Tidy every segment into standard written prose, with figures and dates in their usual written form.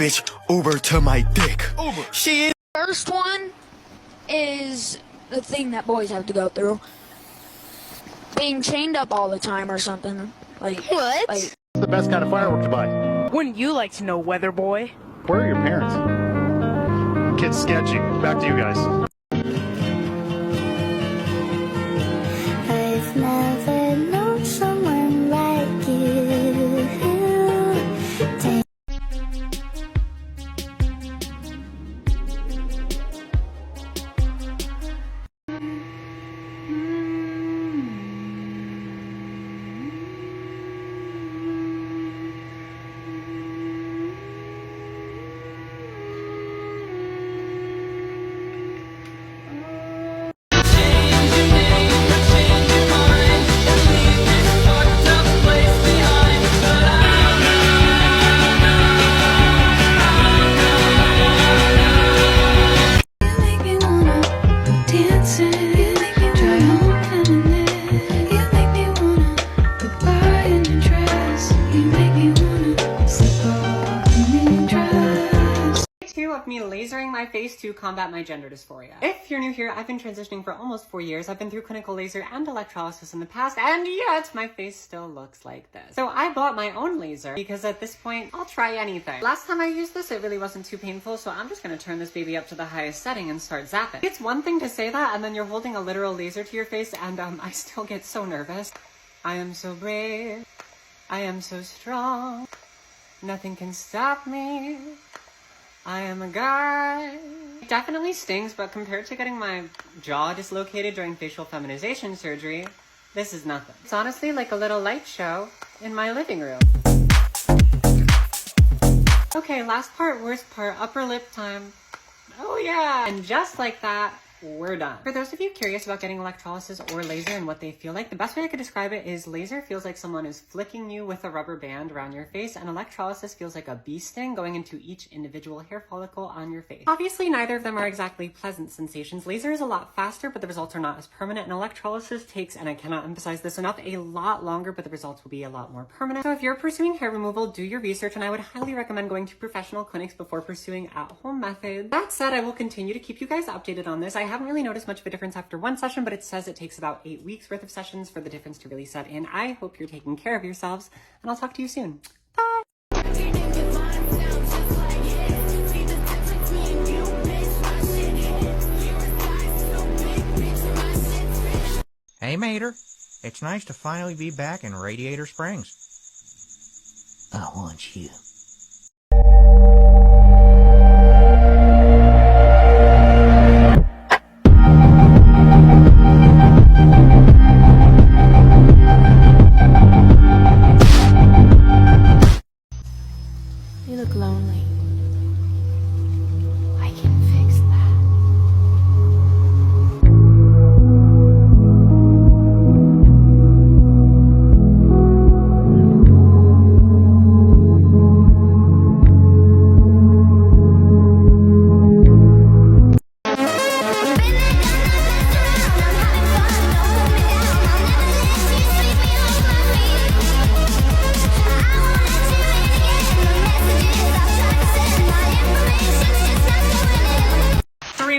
bitch Uber to my dick. Uber. She is. First one is the thing that boys have to go through. Being chained up all the time or something. Like What? Like The best kind of firework to buy. Wouldn't you like to know, weather boy? Where are your parents? Kid's sketchy. Back to you guys. I've never known someone like you. Of me lasering my face to combat my gender dysphoria. If you're new here, I've been transitioning for almost 4 years. I've been through clinical laser and electrolysis in the past, and yet my face still looks like this. So I bought my own laser because at this point, I'll try anything. Last time I used this, it really wasn't too painful, so I'm just gonna turn this baby up to the highest setting and start zapping. It's one thing to say that, and then you're holding a literal laser to your face, and I still get so nervous. I am so brave. I am so strong. Nothing can stop me. I am a guy. It definitely stings, but compared to getting my jaw dislocated during facial feminization surgery, this is nothing. It's honestly like a little light show in my living room. Okay, last part, worst part, upper lip time. Oh yeah! And just like that, we're done. For those of you curious about getting electrolysis or laser and what they feel like, the best way I could describe it is laser feels like someone is flicking you with a rubber band around your face, and electrolysis feels like a bee sting going into each individual hair follicle on your face. Obviously, neither of them are exactly pleasant sensations. Laser is a lot faster, but the results are not as permanent, and electrolysis takes, and I cannot emphasize this enough, a lot longer, but the results will be a lot more permanent. So if you're pursuing hair removal, do your research, and I would highly recommend going to professional clinics before pursuing at-home methods. That said, I will continue to keep you guys updated on this. I haven't really noticed much of a difference after one session, but it says it takes about 8 weeks worth of sessions for the difference to really set in. I hope you're taking care of yourselves, and I'll talk to you soon. Bye! Hey, Mater. It's nice to finally be back in Radiator Springs. I want you. You look lonely. I can fix that.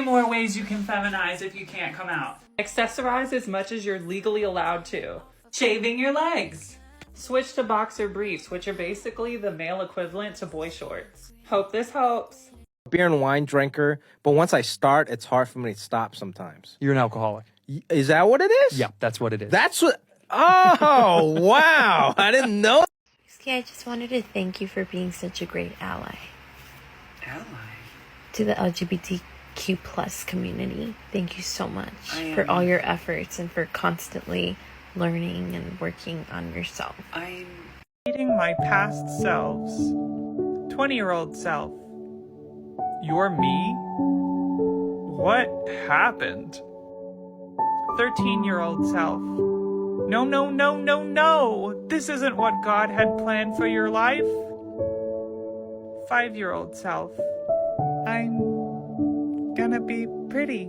More ways you can feminize if you can't come out. Accessorize as much as you're legally allowed to. Shaving your legs. Switch to boxer briefs, which are basically the male equivalent to boy shorts. Hope this helps. Beer and wine drinker, but once I start, it's hard for me to stop sometimes. You're an alcoholic. Is that what it is? Yeah, that's what it is. That's what... Oh, wow. I didn't know. I just wanted to thank you for being such a great ally. Ally? To the LGBTQ+ community. Thank you so much for all your efforts and for constantly learning and working on yourself. I'm meeting my past selves. 20-year-old self. You're me? What happened? 13-year-old self. No, no, no, no, no! This isn't what God had planned for your life. 5-year-old self. I'm gonna be pretty.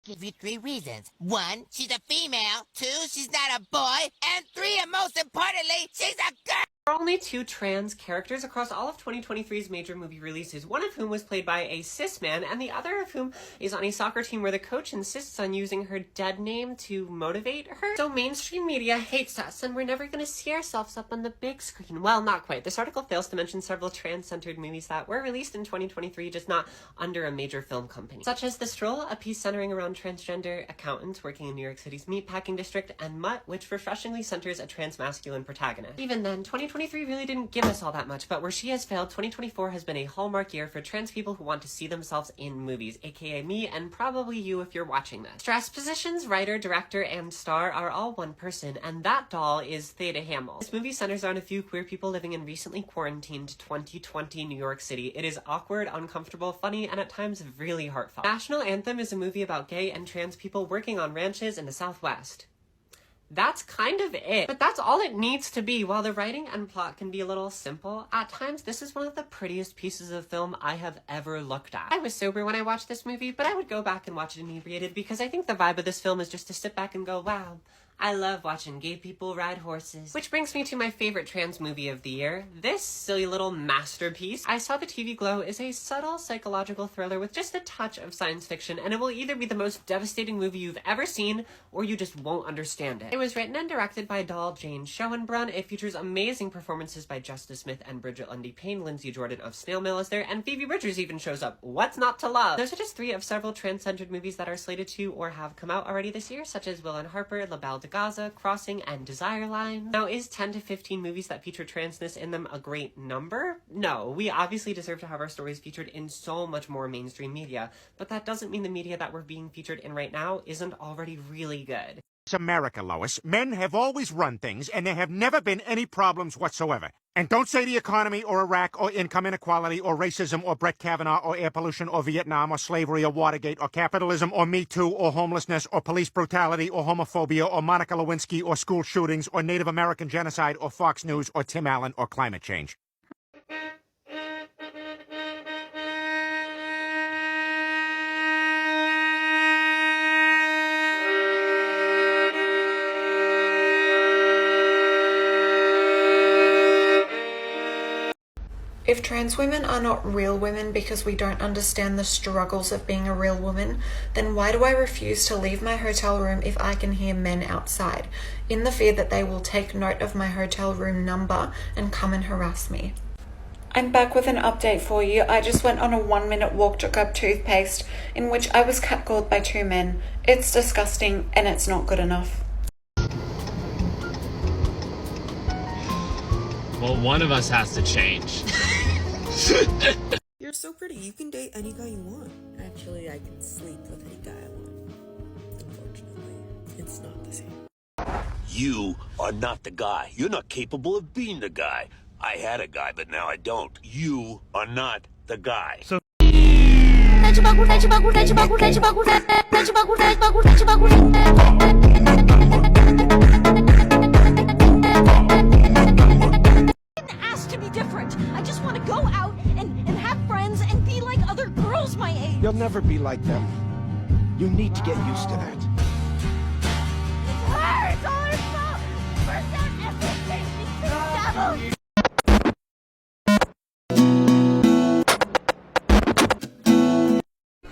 If you 3 reasons. 1, she's a female. 2, she's not a boy. And 3, and most importantly, she's a girl! There are only 2 trans characters across all of 2023's major movie releases, one of whom was played by a cis man, and the other of whom is on a soccer team where the coach insists on using her dead name to motivate her. So mainstream media hates us, and we're never going to see ourselves up on the big screen. Well, not quite. This article fails to mention several trans-centered movies that were released in 2023, just not under a major film company, such as The Stroll, a piece centering around transgender accountants working in New York City's meatpacking district, and Mutt, which refreshingly centers a trans-masculine protagonist. Even then, 2023 really didn't give us all that much, but where she has failed, 2024 has been a hallmark year for trans people who want to see themselves in movies, aka me and probably you if you're watching this. Stress positions, writer, director, and star are all one person, and that doll is Theda Hamill. This movie centers on a few queer people living in recently quarantined 2020 New York City. It is awkward, uncomfortable, funny, and at times really heartfelt. National Anthem is a movie about gay and trans people working on ranches in the Southwest. That's kind of it. But that's all it needs to be. While the writing and plot can be a little simple, at times this is one of the prettiest pieces of film I have ever looked at. I was sober when I watched this movie, but I would go back and watch it inebriated because I think the vibe of this film is just to sit back and go, wow, I love watching gay people ride horses. Which brings me to my favorite trans movie of the year, this silly little masterpiece. I Saw the TV Glow is a subtle psychological thriller with just a touch of science fiction, and it will either be the most devastating movie you've ever seen, or you just won't understand it. It was written and directed by doll Jane Schoenbrunn. It features amazing performances by Justice Smith and Bridget Lundy Payne. Lindsay Jordan of Snail Mail is there, and Phoebe Bridgers even shows up. What's not to love? Those are just 3 of several trans-centered movies that are slated to or have come out already this year, such as Will and Harper, La Belle de Gaza, Crossing, and Desire Line. Now, is 10 to 15 movies that feature transness in them a great number? No, we obviously deserve to have our stories featured in so much more mainstream media, but that doesn't mean the media that we're being featured in right now isn't already really good. It's America, Lois. Men have always run things, and there have never been any problems whatsoever. And don't say the economy or Iraq or income inequality or racism or Brett Kavanaugh or air pollution or Vietnam or slavery or Watergate or capitalism or Me Too or homelessness or police brutality or homophobia or Monica Lewinsky or school shootings or Native American genocide or Fox News or Tim Allen or climate change. If trans women are not real women because we don't understand the struggles of being a real woman, then why do I refuse to leave my hotel room if I can hear men outside, in the fear that they will take note of my hotel room number and come and harass me? I'm back with an update for you. I just went on a 1-minute walk to grab toothpaste, in which I was catcalled by 2 men. It's disgusting and it's not good enough. Well, one of us has to change. You're so pretty. You can date any guy you want. Actually, I can sleep with any guy I want. Unfortunately, it's not the same. You are not the guy. You're not capable of being the guy. I had a guy, but now I don't. You are not the guy. So to be different. I just want to go out and have friends and be like other girls my age. You'll never be like them. You need to get used to that. It's all her fault. First out everything.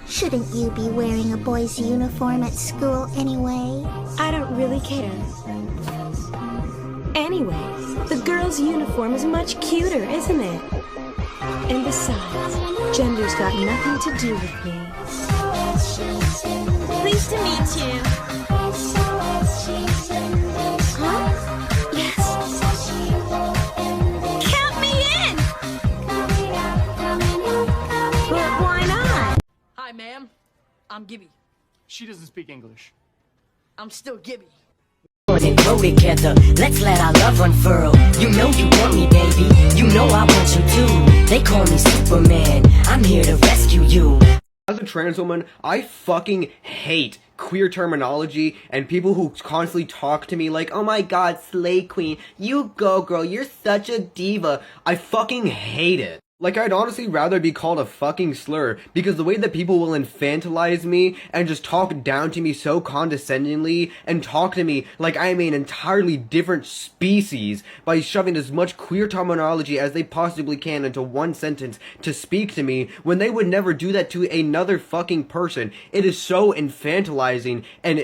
Shouldn't you be wearing a boy's uniform at school anyway? I don't really care. Anyway, the girl's uniform is much cuter, isn't it? And besides, gender's got nothing to do with me. Pleased to meet you. Huh? Yes. Count me in! But why not? Hi, ma'am. I'm Gibby. She doesn't speak English. I'm still Gibby. And grow together, let's let our love unfurl. You know you want me, baby. You know I want you too. They call me Superman. I'm here to rescue you. As a trans woman, I fucking hate queer terminology and people who constantly talk to me like, oh my god, slay queen, you go girl, you're such a diva. I fucking hate it. Like, I'd honestly rather be called a fucking slur, because the way that people will infantilize me and just talk down to me so condescendingly and talk to me like I'm an entirely different species by shoving as much queer terminology as they possibly can into one sentence to speak to me when they would never do that to another fucking person. It is so infantilizing, and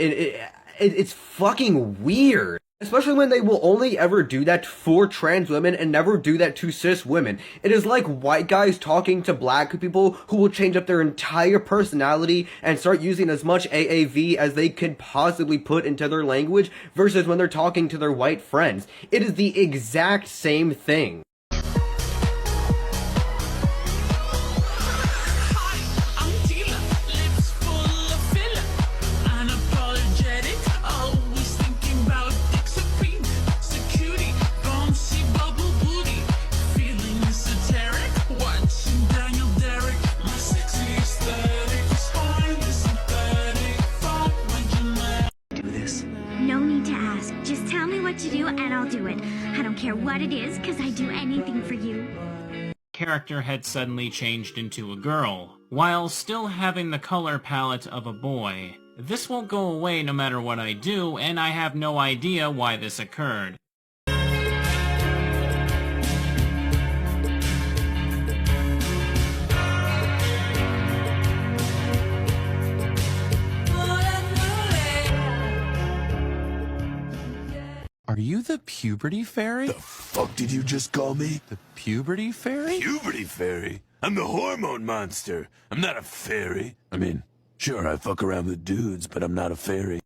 it's fucking weird. Especially when they will only ever do that for trans women and never do that to cis women. It is like white guys talking to black people who will change up their entire personality and start using as much AAV as they could possibly put into their language versus when they're talking to their white friends. It is the exact same thing. No need to ask. Just tell me what to do and I'll do it. I don't care what it is, because I do anything for you. Character had suddenly changed into a girl, while still having the color palette of a boy. This won't go away no matter what I do, and I have no idea why this occurred. Are you the puberty fairy? The fuck did you just call me? The puberty fairy? Puberty fairy? I'm the hormone monster. I'm not a fairy. I mean, sure, I fuck around with dudes, but I'm not a fairy.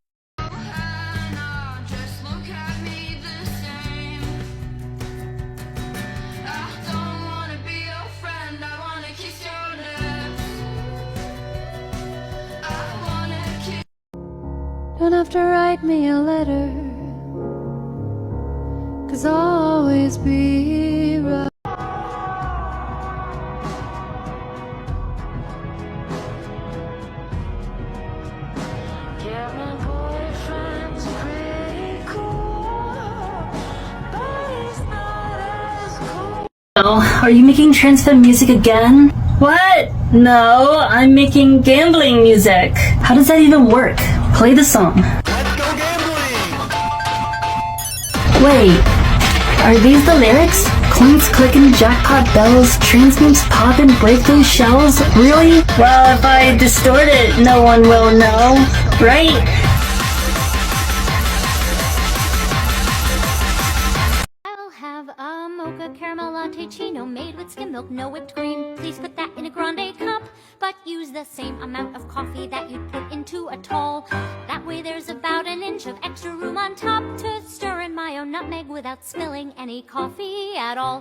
Don't have to write me a letter, 'cause I'll always be right. Yeah, my boyfriend's pretty cool, but he's not as cool. Oh, are you making transfemme music again? What? No, I'm making gambling music. How does that even work? Play the song. Let's go gambling! Wait, are these the lyrics? Coins clicking, jackpot bells, trans memes popping, break those shells? Really? Well, if I distort it, no one will know, right? I'll have a mocha caramel latte chino made with skim milk, no whipped cream. Please put that in a grande cup, but use the same amount of coffee that you'd put into a tall. That way there's about an inch of extra room on top to stir in my own nutmeg without spilling any coffee at all.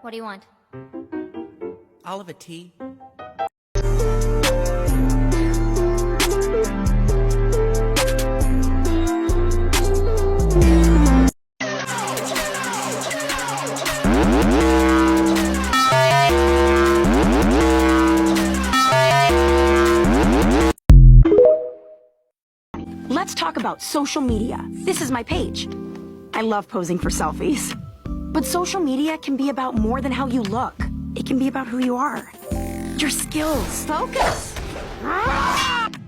What do you want? All of a tea. Let's talk about social media. This is my page. I love posing for selfies. But social media can be about more than how you look. It can be about who you are. Your skills. Focus.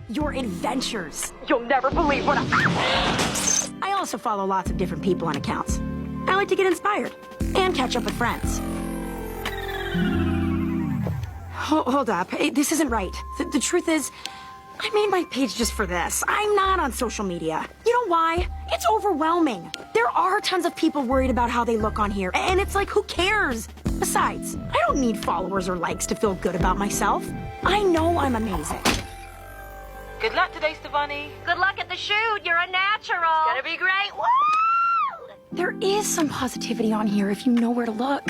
Your adventures. You'll never believe what I also follow lots of different people on accounts. I like to get inspired and catch up with friends. Hold up. This isn't right. The truth is, I made my page just for this. I'm not on social media. You know why? It's overwhelming. There are tons of people worried about how they look on here, and it's like, who cares? Besides, I don't need followers or likes to feel good about myself. I know I'm amazing. Good luck today, Stefani. Good luck at the shoot. You're a natural. It's gonna be great. Woo! There is some positivity on here if you know where to look.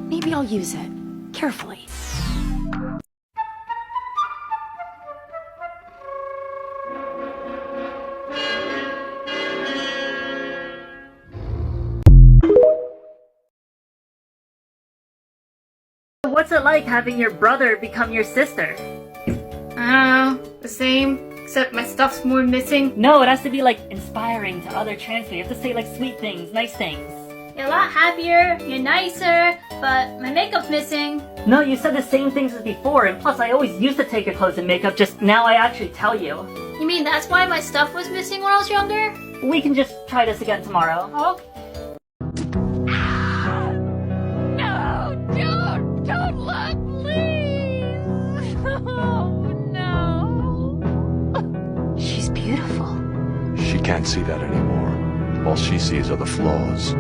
Maybe I'll use it. Carefully. What's it like having your brother become your sister? I don't know, the same, except my stuff's more missing. No, it has to be like inspiring to other trans people. You have to say like sweet things, nice things. You're a lot happier, you're nicer, but my makeup's missing. No, you said the same things as before, and plus I always used to take your clothes and makeup, just now I actually tell you. You mean that's why my stuff was missing when I was younger? We can just try this again tomorrow. Okay. No! Don't look, please! Oh, no! She's beautiful. She can't see that anymore. All she sees are the flaws.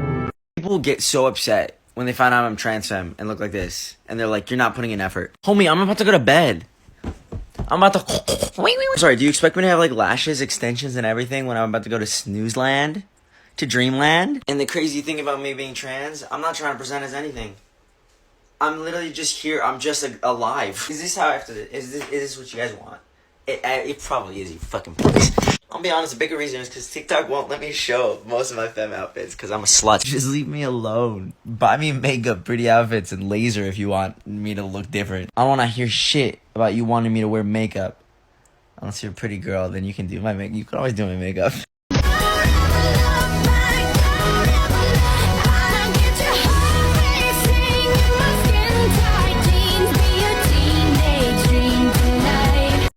People get so upset when they find out I'm transfemme and look like this. And they're like, you're not putting in effort. Homie, I'm about to go to bed. I'm about to... Wait. Sorry, do you expect me to have, like, lashes, extensions, and everything when I'm about to go to snooze land? To dreamland? And the crazy thing about me being trans, I'm not trying to present as anything. I'm literally just here. I'm just alive. Is this how I have to... Is this what you guys want? It probably is, you fucking pussies. I'll be honest, the bigger reason is because TikTok won't let me show most of my femme outfits because I'm a slut. Just leave me alone. Buy me makeup, pretty outfits, and laser if you want me to look different. I don't want to hear shit about you wanting me to wear makeup. Unless you're a pretty girl, then you can do my makeup. You can always do my makeup.